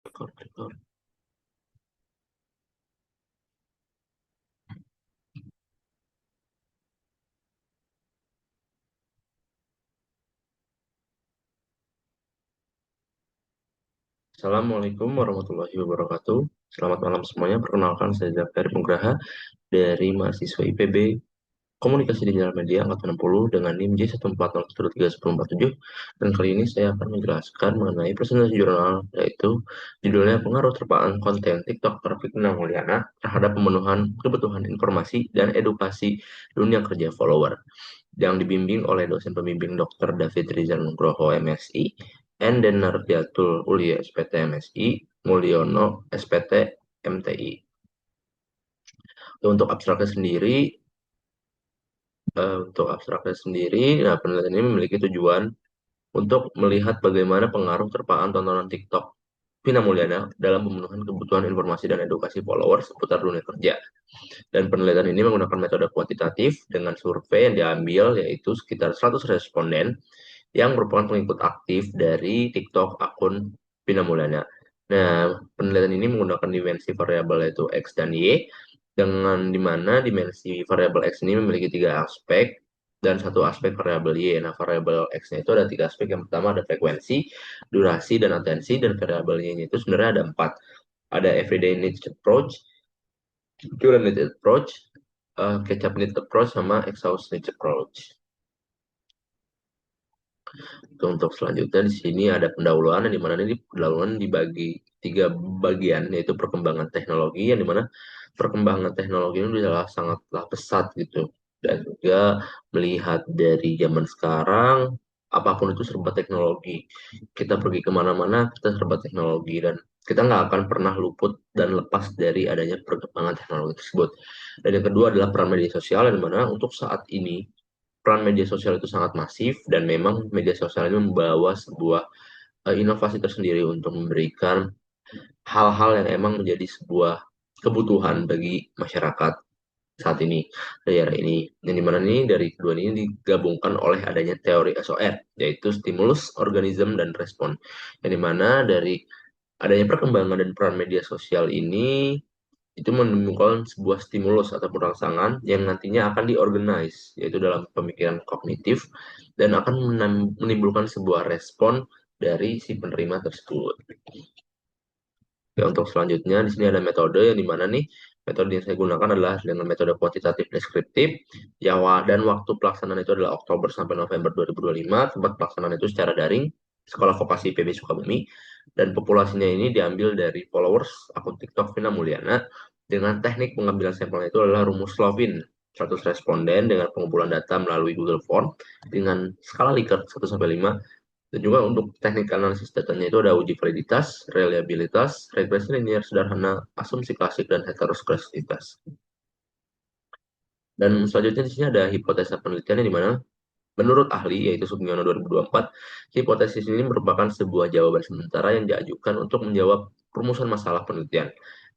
Rekor. Assalamualaikum warahmatullahi wabarakatuh. Selamat malam semuanya. Perkenalkan, saya Zafir Nugraha dari mahasiswa IPB Komunikasi Digital Media Angkatan 60 dengan NIM J140131047. Dan kali ini saya akan menjelaskan mengenai presentasi jurnal, yaitu judulnya Pengaruh Terpaan Konten TikTok Perfitna Mulyana terhadap pemenuhan kebutuhan informasi dan edukasi dunia kerja follower, yang dibimbing oleh dosen pembimbing Dr. David Rizal Nugroho MSI, Enden Nardiatul Ulia SPT MSI, Mulyono SPT MTI. Untuk abstraknya sendiri, nah, penelitian ini memiliki tujuan untuk melihat bagaimana pengaruh terpaan tontonan TikTok Vina Mulyana dalam pemenuhan kebutuhan informasi dan edukasi followers seputar dunia kerja. Dan penelitian ini menggunakan metode kuantitatif dengan survei yang diambil, yaitu sekitar 100 responden yang merupakan pengikut aktif dari TikTok akun Vina Mulyana. Nah, penelitian ini menggunakan dimensi variabel yaitu X dan Y, dengan dimana dimensi variabel X ini memiliki tiga aspek dan satu aspek variabel Y. Nah, variabel X-nya itu ada tiga aspek. Yang pertama ada frekuensi, durasi, dan atensi, dan variabel Y-nya itu sebenarnya ada empat. Ada everyday needs approach, current needs approach, catch-up needs approach, sama exhaust needs approach. Untuk selanjutnya di sini ada pendahuluan, yang dimana ini pendahuluan dibagi tiga bagian, yaitu perkembangan teknologi, yang dimana perkembangan teknologi ini adalah sangatlah pesat gitu, dan juga melihat dari zaman sekarang apapun itu serba teknologi. Kita pergi kemana-mana kita serba teknologi, dan kita nggak akan pernah luput dan lepas dari adanya perkembangan teknologi tersebut. Dan yang kedua adalah peran media sosial, yang dimana untuk saat ini peran media sosial itu sangat masif, dan memang media sosial ini membawa sebuah inovasi tersendiri untuk memberikan hal-hal yang emang menjadi sebuah kebutuhan bagi masyarakat saat ini, daerah ini. Yang dimana ini dari kedua ini digabungkan oleh adanya teori SOR, yaitu stimulus, organism, dan respon. Yang dimana dari adanya perkembangan dan peran media sosial ini itu menemukan sebuah stimulus atau rangsangan yang nantinya akan diorganize, yaitu dalam pemikiran kognitif, dan akan menimbulkan sebuah respon dari si penerima tersebut. Ya, untuk selanjutnya di sini ada metode, yang dimana nih metode yang saya gunakan adalah dengan metode kuantitatif deskriptif, ya, dan waktu pelaksanaan itu adalah Oktober sampai November 2025. Tempat pelaksanaan itu secara daring, Sekolah Vokasi IPB Sukabumi, dan populasinya ini diambil dari followers akun TikTok Vina Mulyana. Dengan teknik pengambilan sampelnya itu adalah rumus Slovin, 100 responden dengan pengumpulan data melalui Google Form dengan skala Likert 1 sampai 5. Dan juga untuk teknik analisis datanya itu ada uji validitas, reliabilitas, regresi linear sederhana, asumsi klasik, dan heteroskesitas. Dan selanjutnya di sini ada hipotesa penelitian, di mana menurut ahli, yaitu Sugiono 2024, hipotesis ini merupakan sebuah jawaban sementara yang diajukan untuk menjawab rumusan masalah penelitian.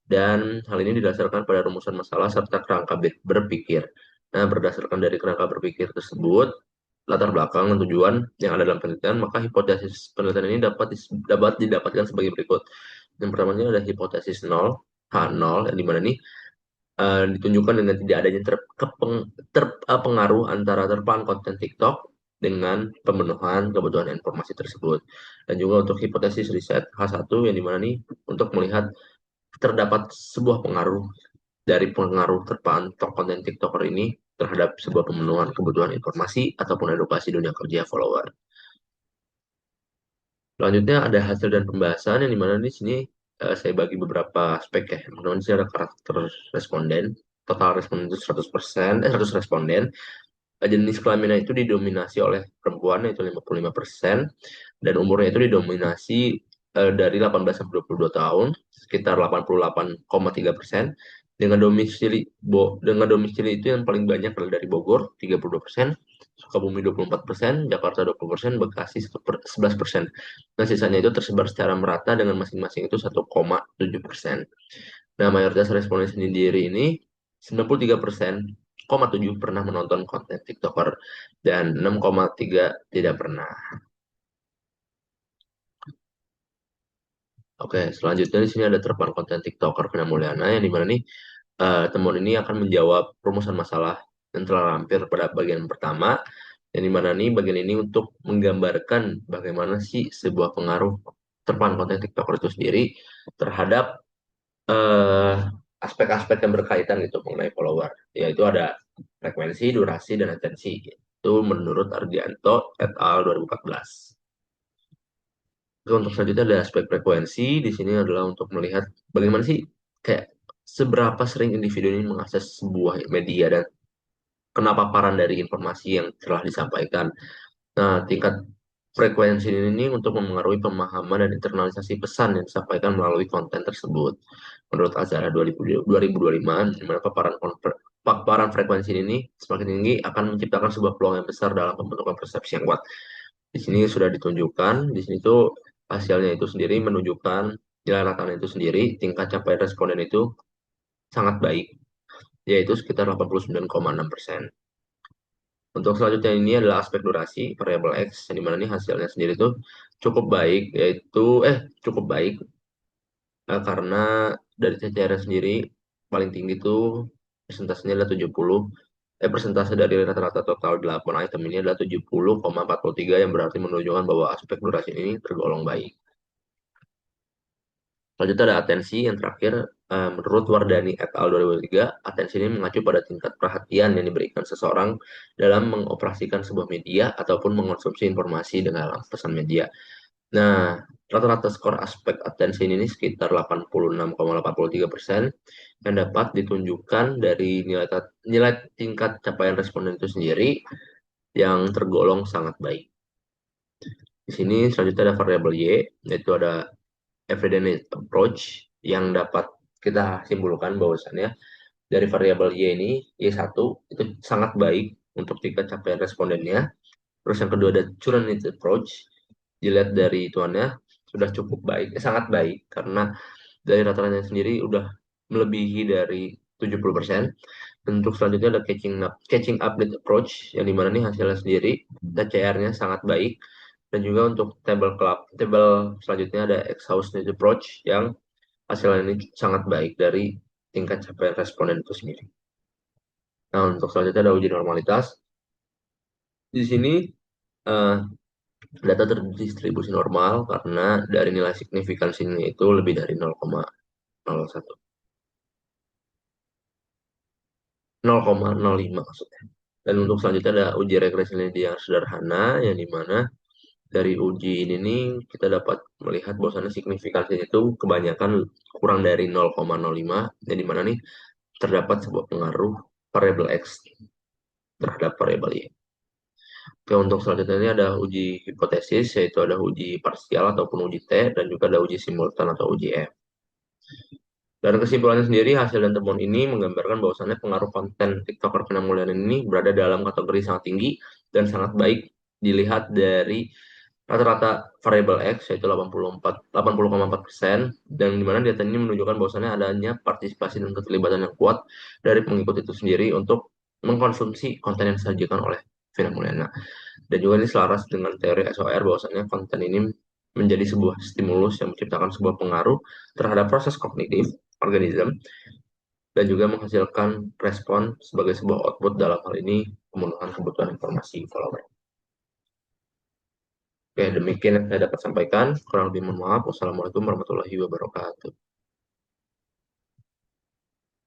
Dan hal ini didasarkan pada rumusan masalah serta kerangka berpikir. Nah, berdasarkan dari kerangka berpikir tersebut, latar belakang dan tujuan yang ada dalam penelitian, maka hipotesis penelitian ini dapat didapatkan sebagai berikut. Yang pertamanya ada hipotesis nol, H0, yang dimana nih ditunjukkan dengan tidak adanya pengaruh antara terpaan konten TikTok dengan pemenuhan kebutuhan informasi tersebut. Dan juga untuk hipotesis riset H1, yang dimana nih untuk melihat terdapat sebuah pengaruh dari pengaruh terpaan konten TikToker ini terhadap sebuah pemenuhan kebutuhan informasi ataupun edukasi dunia kerja follower. Selanjutnya ada hasil dan pembahasan, yang dimana di sini saya bagi beberapa aspek ya. Yang pertama di sini ada karakter responden. Total responden itu 100%, 100 responden. Jenis kelaminnya itu didominasi oleh perempuan, yaitu 55%, dan umurnya itu didominasi dari 18 sampai 22 tahun, sekitar 88,3%. Dengan domisili itu yang paling banyak adalah dari Bogor 32%, Sukabumi 24%, Jakarta 20%, Bekasi 11%. Nah, sisanya itu tersebar secara merata dengan masing-masing itu 1,7%. Nah, mayoritas responden sendiri ini 93,7% pernah menonton konten TikToker, dan 6,3% tidak pernah. Oke, selanjutnya di sini ada terapkan konten TikToker Vina Mulyana yang dimana nih temuan ini akan menjawab rumusan masalah yang telah lampir pada bagian pertama, yang dimana nih bagian ini untuk menggambarkan bagaimana sih sebuah pengaruh terapkan konten TikToker itu sendiri terhadap eh, aspek-aspek yang berkaitan gitu mengenai follower, yaitu ada frekuensi, durasi, dan atensi. Itu menurut Ardianto et al. 2014. Untuk selanjutnya ada aspek frekuensi. Di sini adalah untuk melihat bagaimana sih kayak seberapa sering individu ini mengakses sebuah media dan kenapa paparan dari informasi yang telah disampaikan. Nah, tingkat frekuensi ini untuk memengaruhi pemahaman dan internalisasi pesan yang disampaikan melalui konten tersebut. Menurut Azara 2025, di mana paparan frekuensi ini semakin tinggi akan menciptakan sebuah peluang yang besar dalam pembentukan persepsi yang kuat. Di sini sudah ditunjukkan, di sini tuh hasilnya itu sendiri menunjukkan nilai rata itu sendiri, tingkat capaian responden itu sangat baik, yaitu sekitar 89,6%. Untuk selanjutnya ini adalah aspek durasi, variabel X, yang dimana nih hasilnya sendiri tuh cukup baik, yaitu cukup baik karena dari CCR sendiri paling tinggi tuh persentasenya adalah 70, persentase dari rata-rata total 8 item ini adalah 70,43 yang berarti menunjukkan bahwa aspek durasi ini tergolong baik. Selanjutnya ada atensi yang terakhir. Menurut Wardani et al. 2003, atensi ini mengacu pada tingkat perhatian yang diberikan seseorang dalam mengoperasikan sebuah media ataupun mengonsumsi informasi dengan pesan media. Nah, rata-rata skor aspek atensi ini sekitar 86,83% yang dapat ditunjukkan dari nilai tingkat capaian responden itu sendiri yang tergolong sangat baik. Di sini selanjutnya ada variabel Y, yaitu ada everyday need approach yang dapat kita simpulkan bahwasannya dari variabel Y ini, Y1 itu sangat baik untuk tingkat capaian respondennya. Terus yang kedua ada current need approach, dilihat dari ituannya sudah cukup baik, sangat baik karena dari rata-ratanya sendiri udah melebihi dari 70%. Dan untuk selanjutnya ada catching up with approach yang dimana nih hasilnya sendiri TCR-nya sangat baik, dan juga untuk table selanjutnya ada exhaustive approach yang hasilnya ini sangat baik dari tingkat capaian responden itu sendiri. Nah, untuk selanjutnya ada uji normalitas. Di sini eh, data terdistribusi normal karena dari nilai signifikansinya itu lebih dari 0,01. 0,05 maksudnya. Dan untuk selanjutnya ada uji regresi linear sederhana yang dimana dari uji ini nih kita dapat melihat bahwasannya signifikansi itu kebanyakan kurang dari 0,05, yang dimana nih terdapat sebuah pengaruh variabel X terhadap variabel Y. Oke, untuk selanjutnya ini ada uji hipotesis, yaitu ada uji parsial ataupun uji T, dan juga ada uji simultan atau uji F. Dan kesimpulannya sendiri, hasil dan temuan ini menggambarkan bahwasannya pengaruh konten TikToker Vina Mulyana ini berada dalam kategori sangat tinggi dan sangat baik dilihat dari rata-rata variabel X, yaitu 80,4%, dan di mana data ini menunjukkan bahwasannya adanya partisipasi dan keterlibatan yang kuat dari pengikut itu sendiri untuk mengkonsumsi konten yang disajikan oleh Vina Mulyana. Dan juga ini selaras dengan teori SOR bahwasannya konten ini menjadi sebuah stimulus yang menciptakan sebuah pengaruh terhadap proses kognitif organisme dan juga menghasilkan respon sebagai sebuah output dalam hal ini pemenuhan kebutuhan informasi follower. Oke, demikian yang saya dapat sampaikan. Kurang lebih mohon maaf. Wassalamualaikum warahmatullahi wabarakatuh.